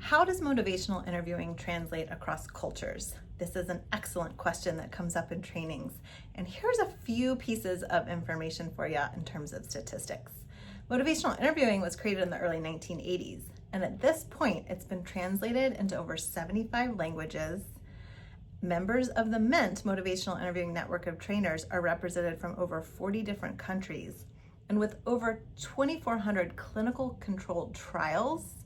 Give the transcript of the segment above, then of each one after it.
How does motivational interviewing translate across cultures? This is an excellent question that comes up in trainings. And here's a few pieces of information for you in terms of statistics. Motivational interviewing was created in the early 1980s. And at this point, it's been translated into over 75 languages. Members of the MINT Motivational Interviewing Network of Trainers are represented from over 40 different countries. And with over 2,400 clinical controlled trials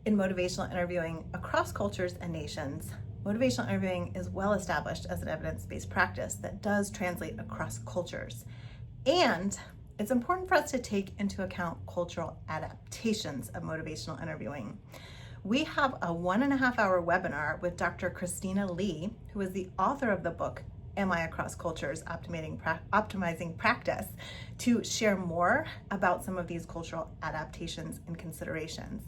in motivational interviewing across cultures and nations, motivational interviewing is well established as an evidence-based practice that does translate across cultures. And it's important for us to take into account cultural adaptations of motivational interviewing. We have a 1.5-hour webinar with Dr. Christina Lee, who is the author of the book, Am I Across Cultures? Optimizing Practice, to share more about some of these cultural adaptations and considerations.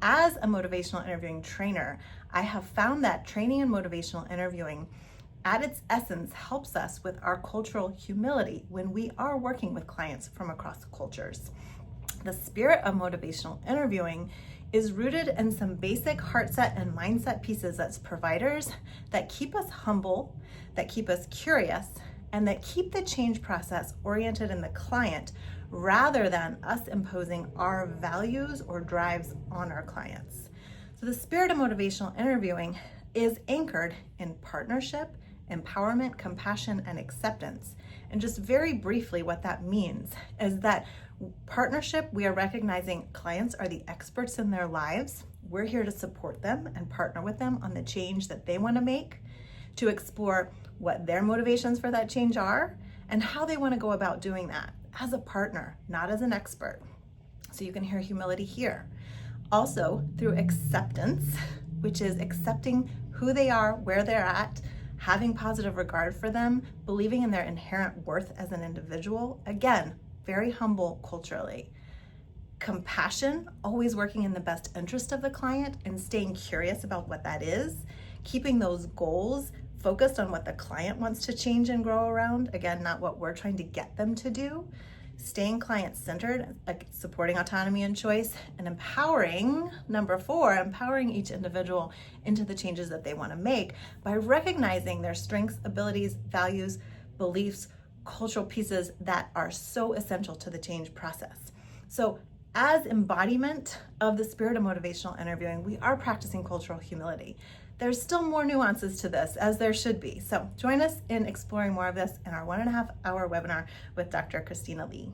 As a motivational interviewing trainer, I have found that training in motivational interviewing at its essence helps us with our cultural humility when we are working with clients from across cultures. The spirit of motivational interviewing is rooted in some basic heart set and mindset pieces as providers that keep us humble, that keep us curious, and that keep the change process oriented in the client rather than us imposing our values or drives on our clients. So the spirit of motivational interviewing is anchored in partnership, empowerment, compassion, and acceptance. And just very briefly, what that means is that partnership, we are recognizing clients are the experts in their lives. We're here to support them and partner with them on the change that they want to make, to explore what their motivations for that change are and how they want to go about doing that as a partner, not as an expert. So you can hear humility here. Also through acceptance, which is accepting who they are, where they're at, having positive regard for them, believing in their inherent worth as an individual. Again, very humble culturally. Compassion, always working in the best interest of the client and staying curious about what that is, keeping those goals focused on what the client wants to change and grow around. Again, not what we're trying to get them to do. Staying client-centered, like supporting autonomy and choice, and empowering, number 4, empowering each individual into the changes that they want to make by recognizing their strengths, abilities, values, beliefs, cultural pieces that are so essential to the change process. So as embodiment of the spirit of motivational interviewing, we are practicing cultural humility. There's still more nuances to this, as there should be. So join us in exploring more of this in our 1.5-hour webinar with Dr. Christina Lee.